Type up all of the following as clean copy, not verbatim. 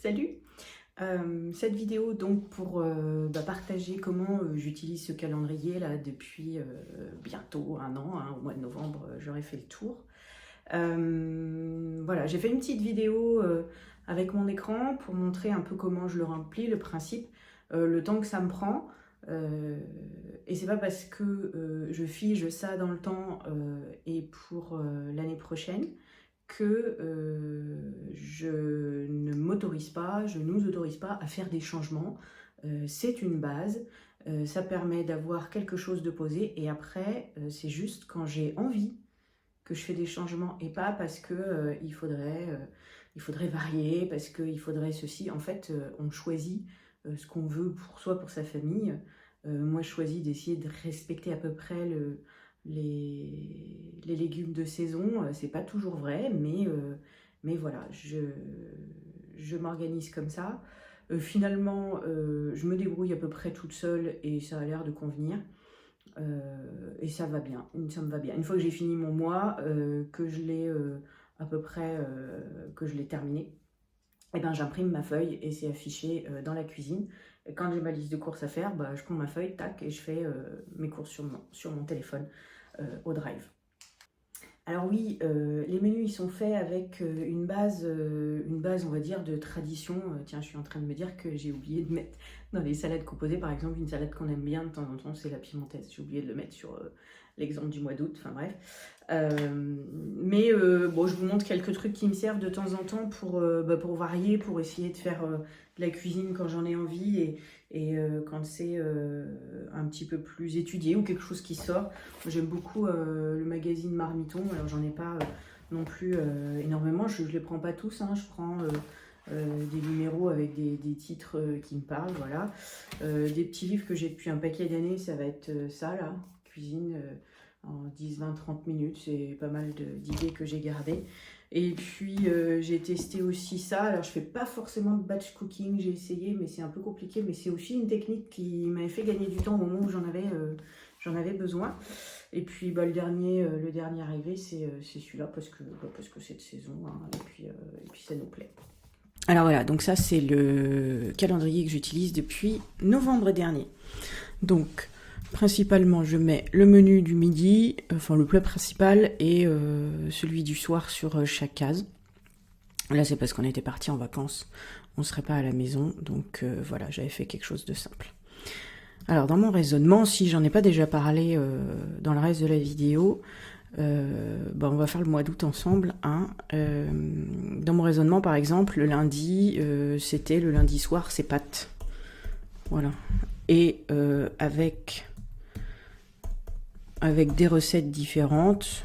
Salut! Cette vidéo donc pour partager comment j'utilise ce calendrier là depuis bientôt un an, hein, au mois de novembre j'aurai fait le tour. Voilà, j'ai fait une petite vidéo avec mon écran pour montrer un peu comment je le remplis, le principe, le temps que ça me prend. Et c'est pas parce que je fige ça dans le temps et pour l'année prochaine que je ne m'autorise pas, je nous autorise pas à faire des changements. C'est une base, ça permet d'avoir quelque chose de posé et après c'est juste quand j'ai envie que je fais des changements et pas parce que il faudrait varier, parce qu'il faudrait ceci. En fait, on choisit ce qu'on veut pour soi, pour sa famille. Moi, je choisis d'essayer de respecter à peu près les légumes de saison. C'est pas toujours vrai, mais voilà, je m'organise comme ça. Finalement, je me débrouille à peu près toute seule et ça a l'air de convenir. Et ça va bien, ça me va bien. Une fois que j'ai fini mon mois, que je l'ai à peu près, que je l'ai terminé, et ben j'imprime ma feuille et c'est affiché dans la cuisine. Et quand j'ai ma liste de courses à faire, bah, je prends ma feuille, tac, et je fais mes courses sur mon téléphone au Drive. Alors oui, les menus ils sont faits avec une base, on va dire, de tradition. Tiens, je suis en train de me dire que j'ai oublié de mettre dans les salades composées, par exemple, une salade qu'on aime bien de temps en temps, c'est la piémontaise. J'ai oublié de le mettre sur l'exemple du mois d'août, enfin bref. Mais bon, je vous montre quelques trucs qui me servent de temps en temps pour varier, pour essayer de faire de la cuisine quand j'en ai envie et quand c'est un petit peu plus étudié ou quelque chose qui sort. J'aime beaucoup le magazine Marmiton, alors j'en ai pas non plus énormément, je les prends pas tous, hein. Je prends des numéros avec des titres qui me parlent, voilà. Des petits livres que j'ai depuis un paquet d'années, ça va être ça là, cuisine en 10, 20, 30 minutes, c'est pas mal d'idées que j'ai gardées. Et puis j'ai testé aussi ça, alors je fais pas forcément de batch cooking, j'ai essayé mais c'est un peu compliqué, mais c'est aussi une technique qui m'avait fait gagner du temps au moment où j'en avais besoin. Et puis le dernier arrivé c'est celui-là parce que c'est de saison, hein, et puis ça nous plaît. Alors voilà, donc ça c'est le calendrier que j'utilise depuis novembre dernier. Donc principalement, je mets le menu du midi, enfin le plat principal et celui du soir sur chaque case. Là, c'est parce qu'on était parti en vacances, on ne serait pas à la maison, donc voilà, j'avais fait quelque chose de simple. Alors, dans mon raisonnement, si j'en ai pas déjà parlé dans le reste de la vidéo, on va faire le mois d'août ensemble. Hein. Dans mon raisonnement, par exemple, le lundi, c'était le lundi soir, c'est pâtes. Voilà. Et avec des recettes différentes.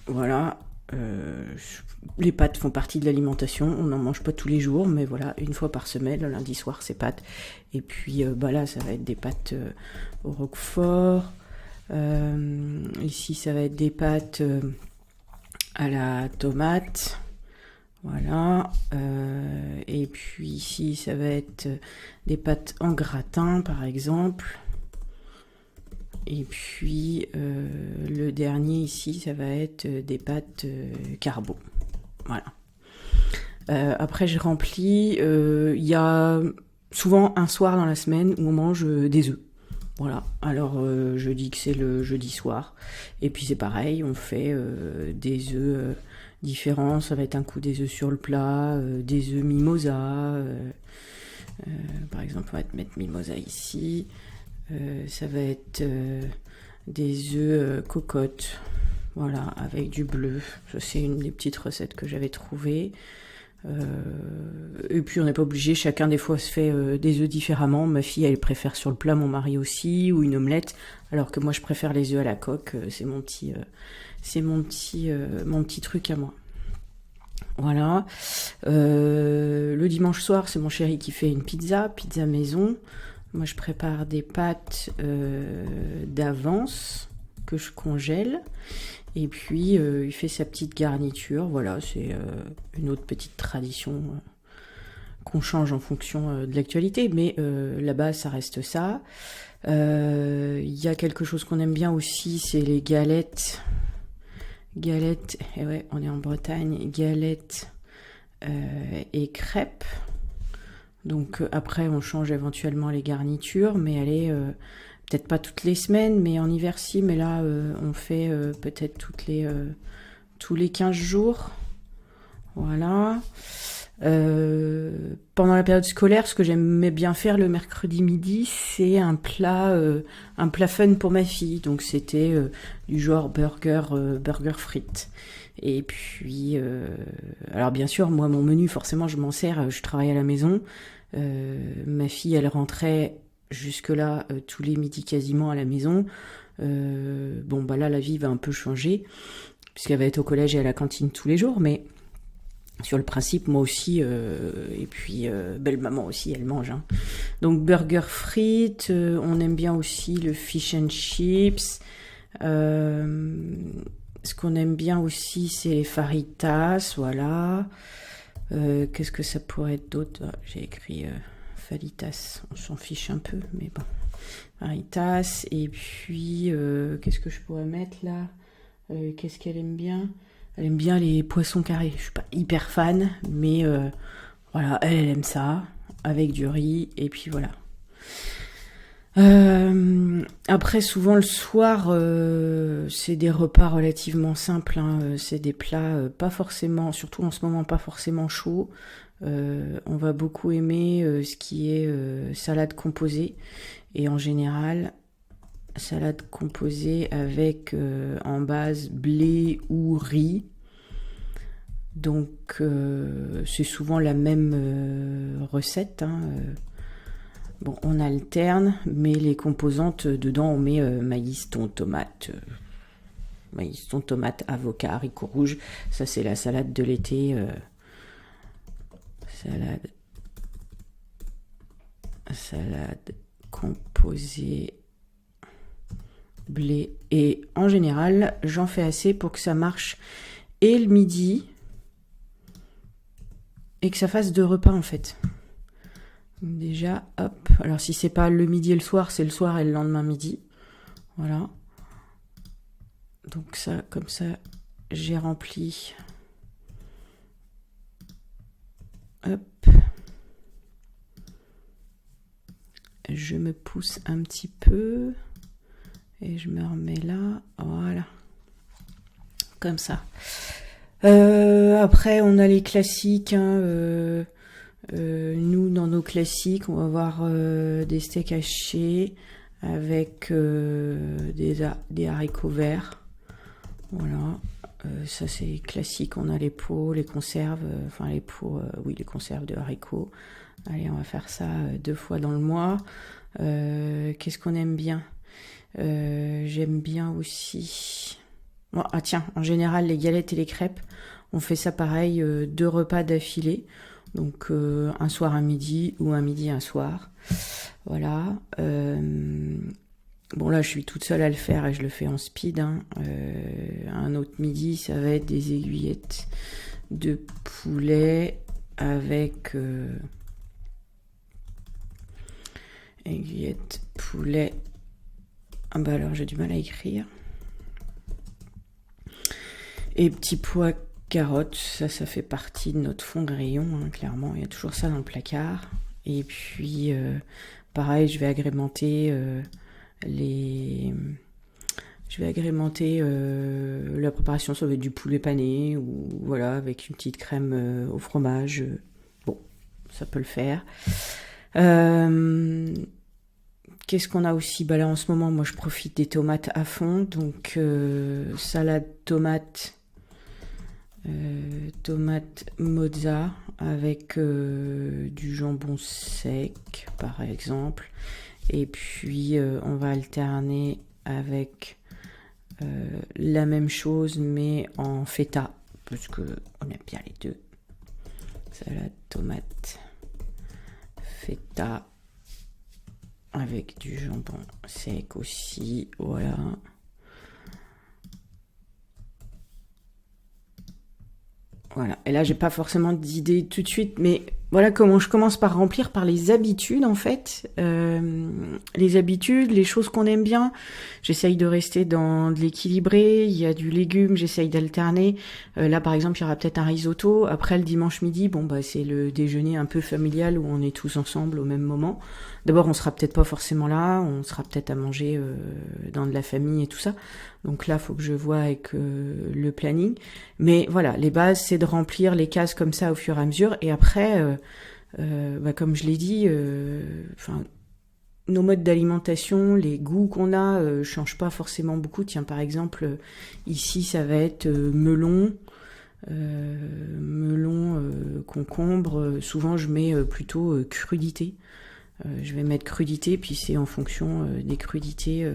Voilà. Les pâtes font partie de l'alimentation, on n'en mange pas tous les jours, mais voilà, une fois par semaine, le lundi soir, c'est pâtes. Et puis là, ça va être des pâtes au roquefort. Ici, ça va être des pâtes à la tomate. Voilà. Et puis ici, ça va être des pâtes en gratin, par exemple. Et puis le dernier ici, ça va être des pâtes carbo. Voilà. Après, je remplis. Il y a souvent un soir dans la semaine où on mange des œufs. Voilà. Alors, je dis que c'est le jeudi soir. Et puis c'est pareil, on fait des œufs différents. Ça va être un coup des œufs sur le plat, des œufs mimosa. Par exemple, on va mettre mimosa ici. Ça va être des œufs cocottes, voilà, avec du bleu. Ça, c'est une des petites recettes que j'avais trouvées. Et puis on n'est pas obligé, chacun des fois se fait des œufs différemment. Ma fille elle préfère sur le plat, mon mari aussi, ou une omelette, alors que moi je préfère les œufs à la coque. C'est mon petit truc à moi. Voilà. Le dimanche soir, c'est mon chéri qui fait une pizza maison. Moi, je prépare des pâtes d'avance que je congèle. Et puis, il fait sa petite garniture. Voilà, c'est une autre petite tradition qu'on change en fonction de l'actualité. Mais là-bas, ça reste ça. Il y a quelque chose qu'on aime bien aussi, c'est les galettes. Galettes, et ouais, on est en Bretagne. Galettes et crêpes. Donc après, on change éventuellement les garnitures, mais elle est peut-être pas toutes les semaines, mais en hiver si. Mais là, on fait peut-être tous les 15 jours. Voilà. Pendant la période scolaire, ce que j'aimais bien faire le mercredi midi, c'est un plat fun pour ma fille. Donc c'était du genre burger frites. Et puis, alors bien sûr, moi mon menu, forcément, je m'en sers. Je travaille à la maison. Ma fille, elle rentrait jusque-là tous les midis quasiment à la maison. Bon, bah là, la vie va un peu changer puisqu'elle va être au collège et à la cantine tous les jours, mais sur le principe, moi aussi, et puis belle maman aussi, elle mange. Hein. Donc burger frites, on aime bien aussi le fish and chips. Ce qu'on aime bien aussi, c'est les fajitas, voilà. Qu'est-ce que ça pourrait être d'autre? J'ai écrit fajitas, on s'en fiche un peu, mais bon. Fajitas, et puis qu'est-ce que je pourrais mettre là? Qu'est-ce qu'elle aime bien? Elle aime bien les poissons carrés. Je suis pas hyper fan, mais voilà, elle aime ça, avec du riz, et puis voilà. Après, souvent le soir, c'est des repas relativement simples. Hein. C'est des plats pas forcément, surtout en ce moment, pas forcément chauds. On va beaucoup aimer ce qui est salade composée. Et en général, salade composée avec en base blé ou riz. Donc c'est souvent la même recette. Hein. Bon, on alterne, mais les composantes dedans, on met maïs, thon, tomate, avocat, haricots rouges. Ça, c'est la salade de l'été. Salade composée blé. Et en général, j'en fais assez pour que ça marche et le midi et que ça fasse 2 repas en fait. Déjà, hop. Alors si c'est pas le midi et le soir, c'est le soir et le lendemain midi. Voilà. Donc ça, comme ça, j'ai rempli. Hop. Je me pousse un petit peu. Et je me remets là. Voilà. Comme ça. Après, on a les classiques. Hein, nous, dans nos classiques, on va avoir des steaks hachés avec des haricots verts. Voilà. Ça, c'est classique. On a les pots, les conserves. Enfin, les pots, oui, les conserves de haricots. Allez, on va faire ça 2 fois dans le mois. Qu'est-ce qu'on aime bien? J'aime bien aussi... Bon, ah tiens, en général, les galettes et les crêpes, on fait ça pareil, 2 repas d'affilée. Donc un soir, un midi, ou un midi, un soir. Voilà. Bon là, je suis toute seule à le faire et je le fais en speed. Hein. Un autre midi, ça va être des aiguillettes de poulet avec... aiguillettes poulet. Ah bah alors, j'ai du mal à écrire. Et petits pois carottes, ça fait partie de notre fond grillon, hein, clairement. Il y a toujours ça dans le placard. Et puis, pareil, je vais agrémenter la préparation. Ça va être du poulet pané ou voilà, avec une petite crème au fromage. Bon, ça peut le faire. Qu'est-ce qu'on a aussi? Bah là, en ce moment, moi, je profite des tomates à fond. Donc, salade tomate mozza avec du jambon sec par exemple, et puis on va alterner avec la même chose mais en feta parce que on aime bien les deux. Salade tomate feta avec du jambon sec aussi, voilà. Voilà, et là j'ai pas forcément d'idée tout de suite, mais voilà comment je commence par remplir par les habitudes en fait. Les habitudes, les choses qu'on aime bien. J'essaye de rester dans de l'équilibré. Il y a du légume, j'essaye d'alterner. Là par exemple, il y aura peut-être un risotto. Après le dimanche midi, bon bah c'est le déjeuner un peu familial où on est tous ensemble au même moment. D'abord, on sera peut-être pas forcément là, on sera peut-être à manger dans de la famille et tout ça. Donc là, faut que je vois avec le planning. Mais voilà, les bases, c'est de remplir les cases comme ça au fur et à mesure. Et après, bah, comme je l'ai dit, nos modes d'alimentation, les goûts qu'on a, changent pas forcément beaucoup. Tiens, par exemple, ici, ça va être concombre. Souvent, je mets plutôt crudité. Je vais mettre crudité, puis c'est en fonction des crudités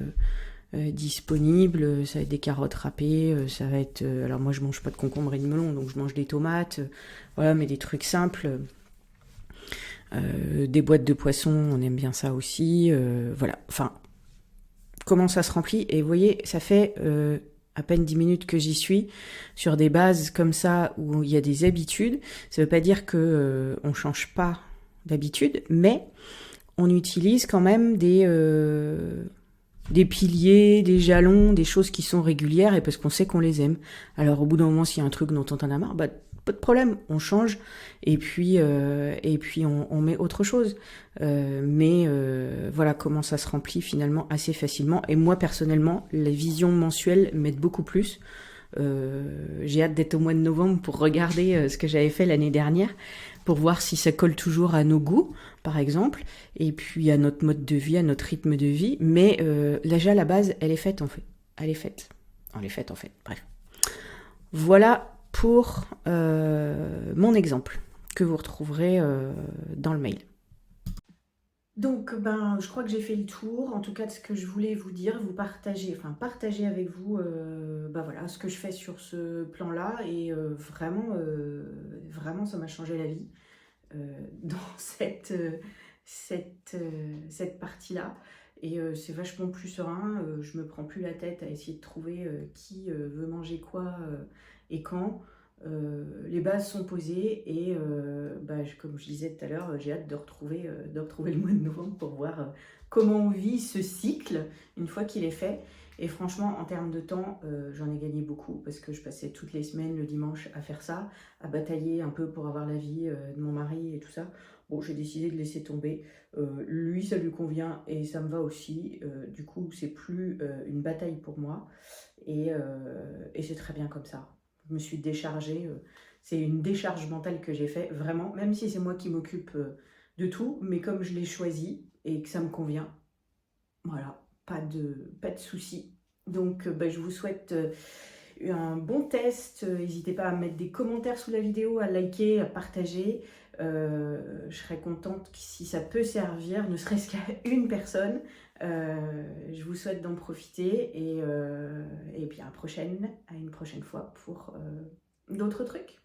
disponibles. Ça va être des carottes râpées, ça va être... alors moi je mange pas de concombre et de melon, donc je mange des tomates, voilà, mais des trucs simples. Des boîtes de poissons, on aime bien ça aussi. Voilà, enfin, comment ça se remplit. Et vous voyez, ça fait à peine 10 minutes que j'y suis, sur des bases comme ça, où il y a des habitudes. Ça veut pas dire que on change pas d'habitude, mais on utilise quand même des piliers, des jalons, des choses qui sont régulières et parce qu'on sait qu'on les aime. Alors au bout d'un moment, s'il y a un truc dont on en a marre, bah pas de problème, on change et puis on met autre chose. Voilà comment ça se remplit finalement assez facilement. Et moi personnellement, les visions mensuelles m'aident beaucoup plus. J'ai hâte d'être au mois de novembre pour regarder ce que j'avais fait l'année dernière, pour voir si ça colle toujours à nos goûts, par exemple, et puis à notre mode de vie, à notre rythme de vie. Mais déjà, la base, elle est faite en fait. Elle est faite. Elle est faite en fait. Bref. Voilà pour mon exemple, que vous retrouverez dans le mail. Donc, je crois que j'ai fait le tour, en tout cas de ce que je voulais vous dire, vous partager, partager avec vous, voilà, ce que je fais sur ce plan-là, et vraiment, ça m'a changé la vie dans cette partie-là. Et c'est vachement plus serein, je me prends plus la tête à essayer de trouver qui veut manger quoi et quand. Les bases sont posées et comme je disais tout à l'heure, j'ai hâte de retrouver le mois de novembre pour voir comment on vit ce cycle une fois qu'il est fait. Et franchement, en termes de temps, j'en ai gagné beaucoup parce que je passais toutes les semaines le dimanche à faire ça, à batailler un peu pour avoir l'avis de mon mari et tout ça. Bon, j'ai décidé de laisser tomber. Lui, ça lui convient et ça me va aussi. Du coup, c'est plus une bataille pour moi et c'est très bien comme ça. Je me suis déchargée. C'est une décharge mentale que j'ai fait, vraiment, même si c'est moi qui m'occupe de tout, mais comme je l'ai choisi et que ça me convient, voilà, pas de souci. Donc, je vous souhaite un bon test. N'hésitez pas à mettre des commentaires sous la vidéo, à liker, à partager. Je serais contente si ça peut servir, ne serait-ce qu'à une personne. Je vous souhaite d'en profiter et puis à une prochaine fois pour d'autres trucs.